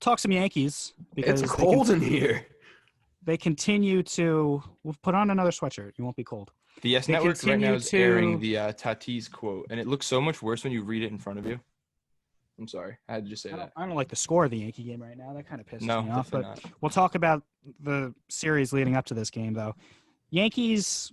talk some Yankees because It's cold in here. They continue to. We'll put on another sweatshirt. You won't be cold. The Yes They Network right now is continue to- airing the Tatis quote, and it looks so much worse when you read it in front of you. I'm sorry. I had to just say that. I don't like the score of the Yankee game right now. That kind of pisses No, me off. But definitely not. we'll talk about the series leading up to this game, though. Yankees,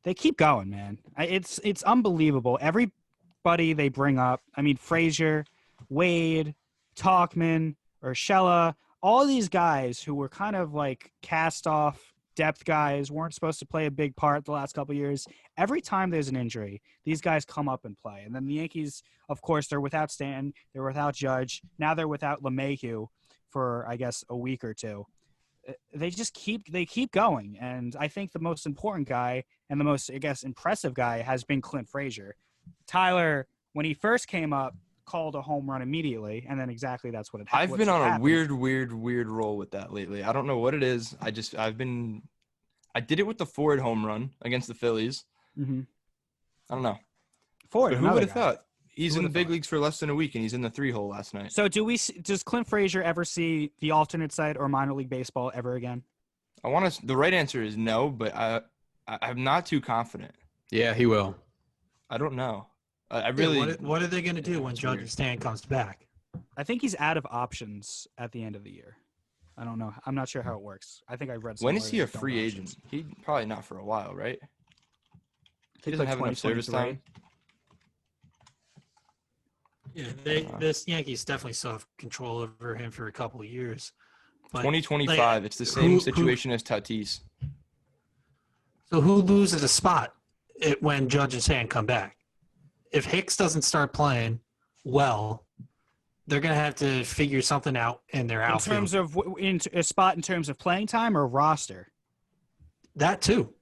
they keep going, man. It's unbelievable. Everybody they bring up, I mean, Frazier, Wade, Tauchman, Urshela, all these guys who were kind of like cast off depth guys, weren't supposed to play a big part the last couple of years. Every time there's an injury, these guys come up and play. And then the Yankees, of course, they're without Stanton, they're without Judge. Now they're without LeMahieu for, I guess, a week or two. They just keep going. And I think the most important guy and the most, I guess, impressive guy has been Clint Frazier. Tyler, when he first came up, called a home run immediately, and then exactly that's what it happened. I've been on a weird roll with that lately. I don't know what it is. I did it with the Ford home run against the Phillies. Mm-hmm. I don't know. Ford, But who would have thought? He's in the big thought? leagues for less than a week, and he's in the 3-hole last night. So does Clint Frazier ever see the alternate side or minor league baseball ever again? The right answer is no, but I'm not too confident. Yeah, he will. I don't know. What are they going to do when Judge and Stan comes back? I think he's out of options at the end of the year. I don't know. I'm not sure how it works. I think I read. When is he a free agent? He probably not for a while, right? He doesn't have enough service time. Yeah, this Yankees definitely still have control over him for a couple of years. But 2025, it's the same situation as Tatis. So who loses a spot when Judge and Stan come back? If Hicks doesn't start playing well, they're going to have to figure something out in their outfield. In terms of a spot in terms of playing time or roster? That too.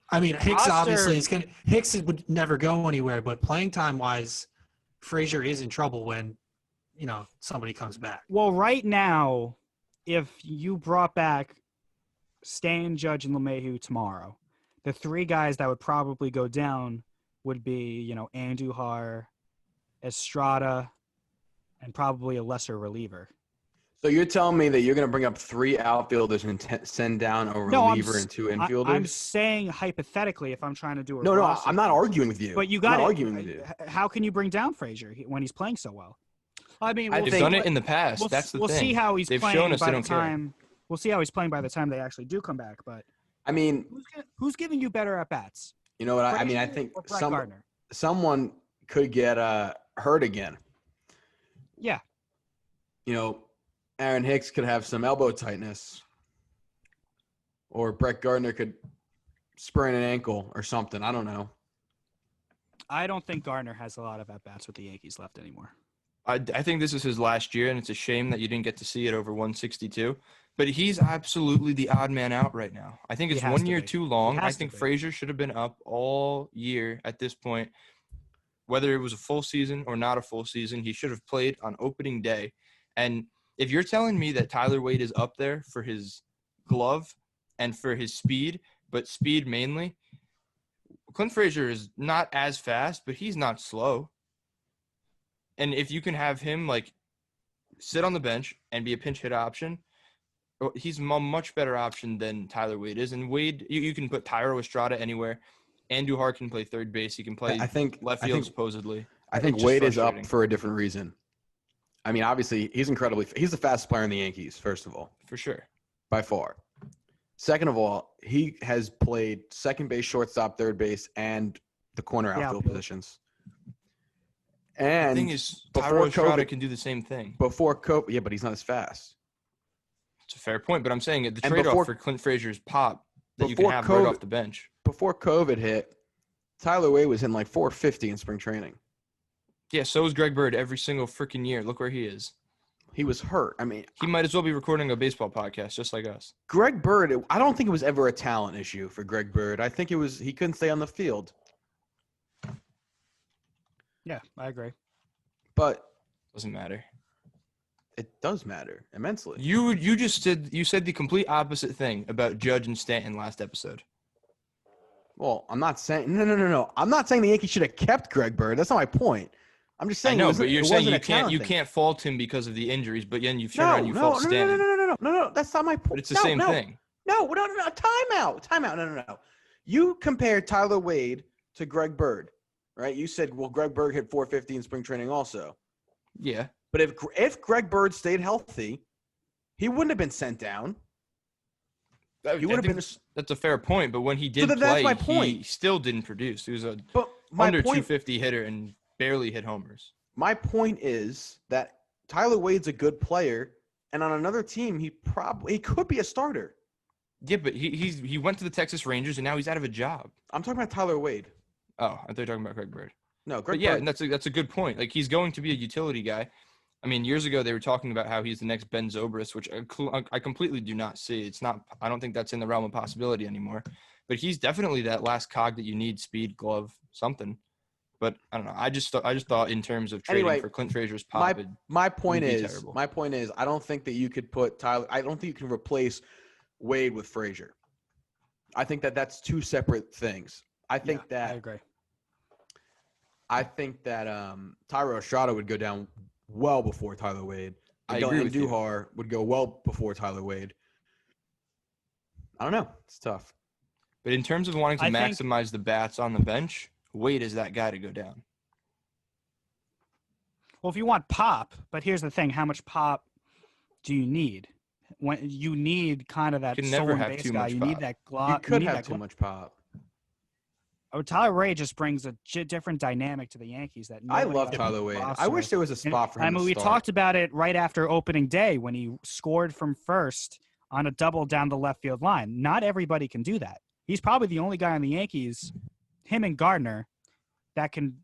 I mean, Hicks obviously is going to – Hicks would never go anywhere, but playing time-wise, Frazier is in trouble when, somebody comes back. Well, right now, if you brought back Stan, Judge, and LeMahieu tomorrow, the three guys that would probably go down would be, Andujar, Estrada, and probably a lesser reliever. So you're telling me that you're going to bring up 3 outfielders and send down a reliever and 2 infielders? I'm saying hypothetically if I'm trying to do a No, roster. I'm not arguing with you. But you got I'm not arguing with you. How can you bring down Frazier when he's playing so well? I mean, They've done it in the past. That's the thing. We'll see how he's They've playing shown us by they the don't care. time. We'll see how he's playing by the time they actually do come back. But I mean, who's giving you better at bats? You know what? I mean, I Frazier think or Brett Gardner? someone could get hurt again. Yeah. Aaron Hicks could have some elbow tightness, or Brett Gardner could sprain an ankle or something. I don't know. I don't think Gardner has a lot of at-bats with the Yankees left anymore. I think this is his last year, and it's a shame that you didn't get to see it over 162. But he's absolutely the odd man out right now. I think it's 1 year too long. I think Frazier should have been up all year at this point. Whether it was a full season or not a full season, he should have played on opening day. And if you're telling me that Tyler Wade is up there for his glove and for his speed, but speed mainly, Clint Frazier is not as fast, but he's not slow. And if you can have him sit on the bench and be a pinch hit option, he's a much better option than Tyler Wade is. And Wade, you can put Tyro Estrada anywhere. Andujar can play third base. He can play left field supposedly. I think Wade is up for a different reason. I mean, obviously, he's the fastest player in the Yankees, first of all. For sure. By far. Second of all, he has played second base, shortstop, third base, and the corner outfield positions. And the thing is, Tyro Estrada can do the same thing. Before COVID, yeah, but he's not as fast. It's a fair point, but I'm saying the trade-off for Clint Frazier's pop that you can have right off the bench. Before COVID hit, Tyler Wade was in 450 in spring training. Yeah, so is Greg Bird every single freaking year. Look where he is. He was hurt. I mean, he might as well be recording a baseball podcast just like us. Greg Bird, I don't think it was ever a talent issue for Greg Bird. I think it was he couldn't stay on the field. Yeah, I agree. But doesn't matter. It does matter immensely. You said the complete opposite thing about Judge and Stanton last episode. Well, I'm not saying no. I'm not saying the Yankees should have kept Greg Bird. That's not my point. I'm just I saying. know, but you're saying you thing. can't fault him because of the injuries, but then you turn around and you fault Stanton. No. That's not my point. But it's the same thing. No. Timeout. No. You compared Tyler Wade to Greg Bird, right? You said, well, Greg Bird hit 450 in spring training also. Yeah. But if Greg Bird stayed healthy, he wouldn't have been sent down. He would have been. That's a fair point, but when he did play, that's my point. He still didn't produce. He was under 250 hitter and barely hit homers. My point is that Tyler Wade's a good player, and on another team, he could be a starter. Yeah, but he went to the Texas Rangers, and now he's out of a job. I'm talking about Tyler Wade. Oh, I thought you were talking about Greg Bird. No, Greg Bird. Yeah, and that's a good point. Like, he's going to be a utility guy. I mean, years ago they were talking about how he's the next Ben Zobrist, which I completely do not see. It's not. I don't think that's in the realm of possibility anymore. But he's definitely that last cog that you need: speed, glove, something. But I don't know. I just thought in terms of trading for Clint Frazier's pop. My point is, terrible. I don't think that you could put Tyler. I don't think you can replace Wade with Frazier. I think that's two separate things. I agree. I think that Thairo Estrada would go down well before Tyler Wade. Miguel Andujar would go well before Tyler Wade. I don't know. It's tough. But in terms of wanting to maximize the bats on the bench, Wade is that guy to go down. Well, if you want pop, but here's the thing: how much pop do you need? When you need kind of that stolen base guy, you need that glove. You could have too much pop. Tyler Wade just brings a different dynamic to the Yankees. I love Tyler Wade. I wish there was a spot for him. I mean, we talked about it right after opening day when he scored from first on a double down the left field line. Not everybody can do that. He's probably the only guy on the Yankees, him and Gardner, that can,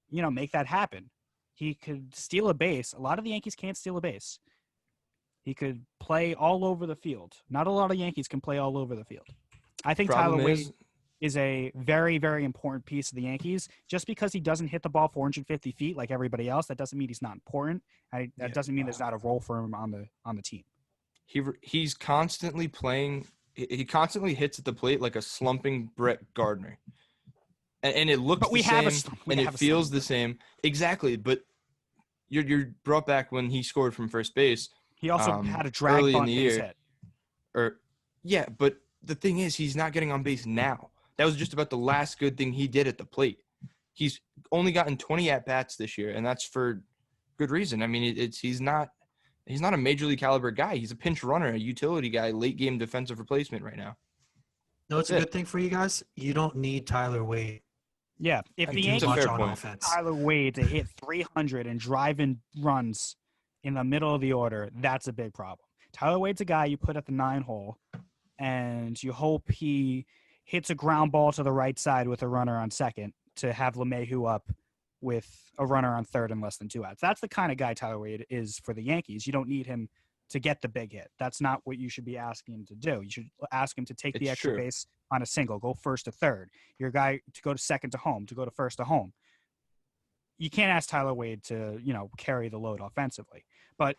make that happen. He could steal a base. A lot of the Yankees can't steal a base. He could play all over the field. Not a lot of Yankees can play all over the field. I think Tyler Wade is a very, very important piece of the Yankees. Just because he doesn't hit the ball 450 feet like everybody else, that doesn't mean he's not important. That doesn't mean there's not a role for him on the team. He's constantly playing. He constantly hits at the plate like a slumping Brett Gardner, and it looks the same, and it feels the same. Exactly, but you're brought back when he scored from first base. He also had a drag early bunt in the year. But the thing is, he's not getting on base now. That was just about the last good thing he did at the plate. He's only gotten 20 at-bats this year, and that's for good reason. I mean, he's not a major league caliber guy. He's a pinch runner, a utility guy, late-game defensive replacement right now. No, it's a good thing for you guys. You don't need Tyler Wade. Yeah, if the Yankees on offense, Tyler Wade to hit 300 and drive in runs in the middle of the order, that's a big problem. Tyler Wade's a guy you put at the 9-hole, and you hope he hits a ground ball to the right side with a runner on second to have LeMahieu up with a runner on third and less than 2 outs. That's the kind of guy Tyler Wade is for the Yankees. You don't need him to get the big hit. That's not what you should be asking him to do. You should ask him to take the extra base on a single, go first to third. Your guy to go to second to home, to go to first to home. You can't ask Tyler Wade to, carry the load offensively. But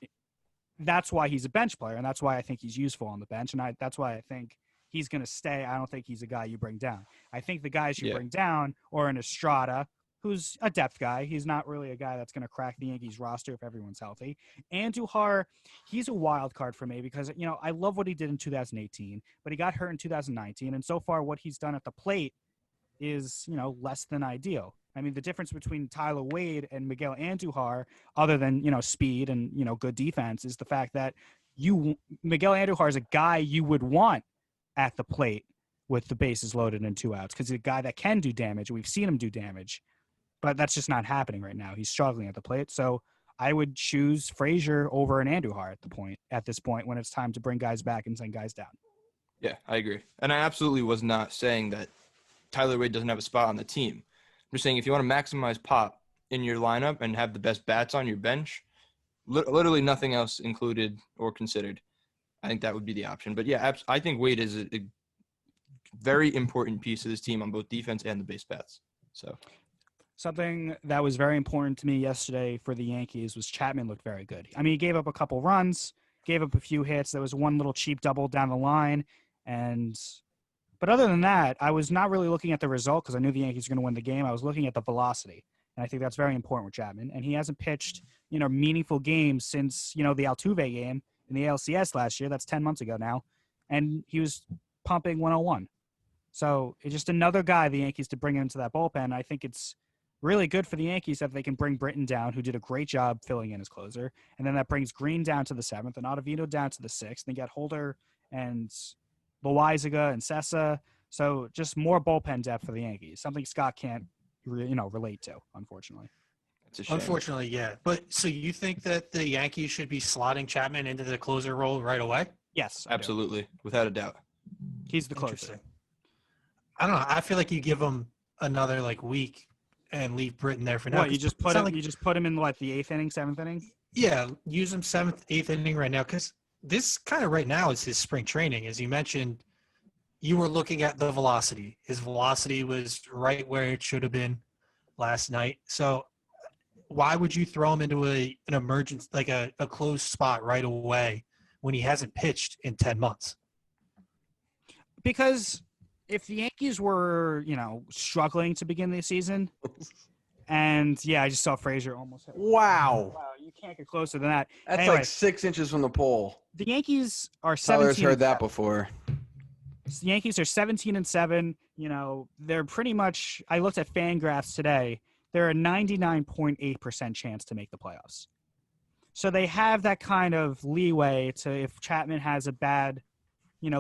that's why he's a bench player, and that's why I think he's useful on the bench, and that's why I think he's going to stay. I don't think he's a guy you bring down. I think the guys you bring down are an Estrada, who's a depth guy. He's not really a guy that's going to crack the Yankees roster if everyone's healthy. Andujar, he's a wild card for me because, I love what he did in 2018, but he got hurt in 2019, and so far what he's done at the plate is, less than ideal. I mean, the difference between Tyler Wade and Miguel Andujar, other than, speed and, good defense, is the fact that Miguel Andujar is a guy you would want at the plate with the bases loaded and 2 outs because he's a guy that can do damage. We've seen him do damage, but that's just not happening right now. He's struggling at the plate. So I would choose Frazier over an Andujar at this point when it's time to bring guys back and send guys down. Yeah, I agree. And I absolutely was not saying that Tyler Wade doesn't have a spot on the team. I'm just saying if you want to maximize pop in your lineup and have the best bats on your bench, literally nothing else included or considered, I think that would be the option. But, yeah, I think Wade is a very important piece of this team on both defense and the base bats. So something that was very important to me yesterday for the Yankees was Chapman looked very good. I mean, he gave up a couple runs, gave up a few hits. There was one little cheap double down the line. But other than that, I was not really looking at the result because I knew the Yankees were going to win the game. I was looking at the velocity. And I think that's very important with Chapman. And he hasn't pitched, meaningful games since, the Altuve game in the ALCS last year. That's 10 months ago now. And he was pumping 101. So it's just another guy, the Yankees, to bring into that bullpen. I think it's really good for the Yankees that they can bring Britton down, who did a great job filling in as closer. And then that brings Green down to the 7th and Ottavino down to the 6th. And you got Holder and Loaizaga and Sessa. So just more bullpen depth for the Yankees, something Scott can't, relate to, unfortunately. It's a shame. Unfortunately, yeah. But so you think that the Yankees should be slotting Chapman into the closer role right away? Yes, absolutely, without a doubt. He's the closer. I don't know. I feel like you give him another week and leave Britton there for now. What, you just put him? You just put him in the 8th inning, 7th inning? Yeah, use him 7th, 8th inning right now because this kind of right now is his spring training. As you mentioned, you were looking at the velocity. His velocity was right where it should have been last night. So why would you throw him into an emergence, a closed spot right away when he hasn't pitched in 10 months? Because if the Yankees were, struggling to begin the season, and I just saw Frazier almost hit. Wow. Wow, you can't get closer than that. That's anyway, 6 inches from the pole. The Yankees are 17. Tyler's heard that before. The Yankees are 17-7. They're pretty much. I looked at FanGraphs today. They're a 99.8% chance to make the playoffs. So they have that kind of leeway to, if Chapman has a bad,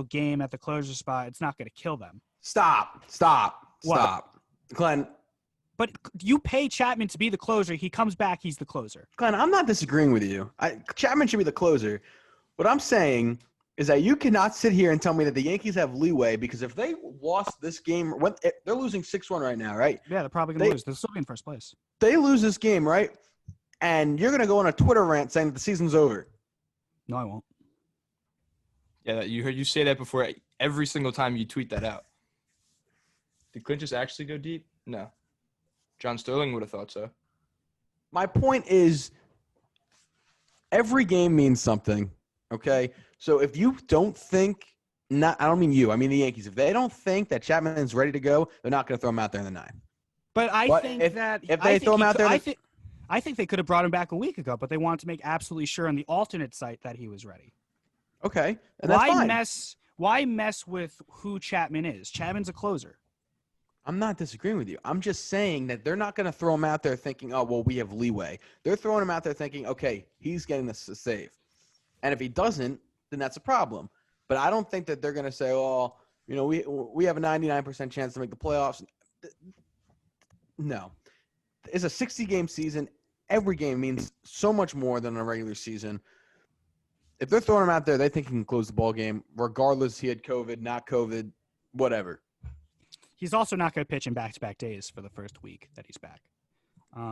game at the closer spot, it's not going to kill them. Stop. Glenn. But you pay Chapman to be the closer. He comes back, he's the closer. Glenn, I'm not disagreeing with you. Chapman should be the closer. What I'm saying is that you cannot sit here and tell me that the Yankees have leeway, because if they lost this game, they're losing 6-1 right now, right? Yeah, they're probably going to lose. They're still in first place. They lose this game, right? And you're going to go on a Twitter rant saying that the season's over. No, I won't. Yeah, you heard you say that before every single time you tweet that out. Did Clintus actually go deep? No. John Sterling would have thought so. My point is, every game means something, okay? So if you don't think – I don't mean you. I mean the Yankees. If they don't think that Chapman's ready to go, they're not going to throw him out there in the 9. But I think if they throw him out there – I think they could have brought him back a week ago, but they wanted to make absolutely sure on the alternate site that he was ready. Okay, and that's fine. Why mess with who Chapman is? Chapman's a closer. I'm not disagreeing with you. I'm just saying that they're not going to throw him out there thinking, oh, well, we have leeway. They're throwing him out there thinking, okay, he's getting this to save. And if he doesn't, then that's a problem. But I don't think that they're going to say, oh, we have a 99% chance to make the playoffs. No. It's a 60-game season. Every game means so much more than a regular season. If they're throwing him out there, they think he can close the ball game, regardless he had COVID, not COVID, whatever. He's also not going to pitch in back-to-back days for the first week that he's back.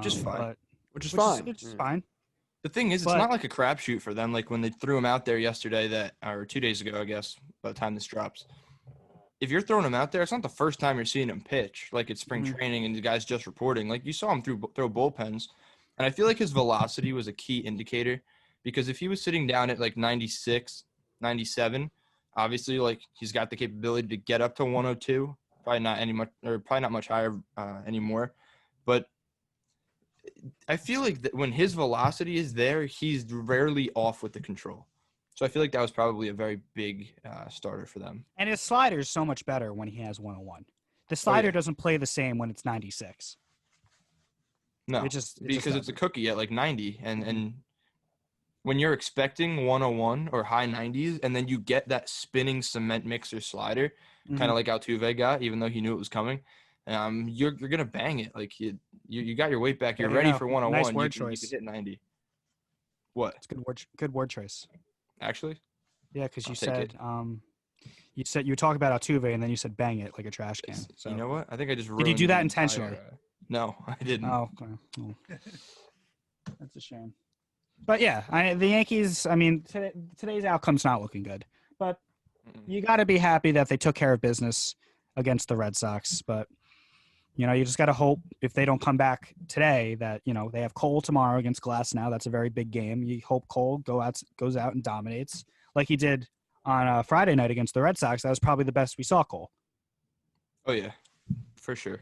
Just fine. Which is fine. Which is fine. The thing is, it's not like a crapshoot for them. Like when they threw him out there yesterday, or 2 days ago, I guess, by the time this drops. If you're throwing him out there, it's not the first time you're seeing him pitch. Like it's spring training and the guy's just reporting. Like you saw him throw bullpens. And I feel like his velocity was a key indicator, because if he was sitting down at 96, 97, obviously he's got the capability to get up to 102. Probably not much higher anymore. But I feel like that when his velocity is there, he's rarely off with the control. So I feel like that was probably a very big starter for them. And his slider is so much better when he has 101. The slider doesn't play the same when it's 96. No, because it's a cookie at 90. And when you're expecting 101 or high 90s, and then you get that spinning cement mixer slider, kind of like Altuve got, even though he knew it was coming, you're gonna bang it. Like you got your weight back. You're ready for 101. Nice word choice. You could hit 90. What? It's good word choice. Actually. Yeah, because you said you were talking about Altuve, and then you said bang it like a trash can. So. You know what? I think I just did you do that intentionally? No, I didn't. Oh, okay. Oh. That's a shame. But yeah, the Yankees. I mean, today's outcome's not looking good. But you got to be happy that they took care of business against the Red Sox. But you just got to hope if they don't come back today that they have Cole tomorrow against Glasnow. That's a very big game. You hope Cole goes out and dominates like he did on Friday night against the Red Sox. That was probably the best we saw Cole. Oh yeah, for sure.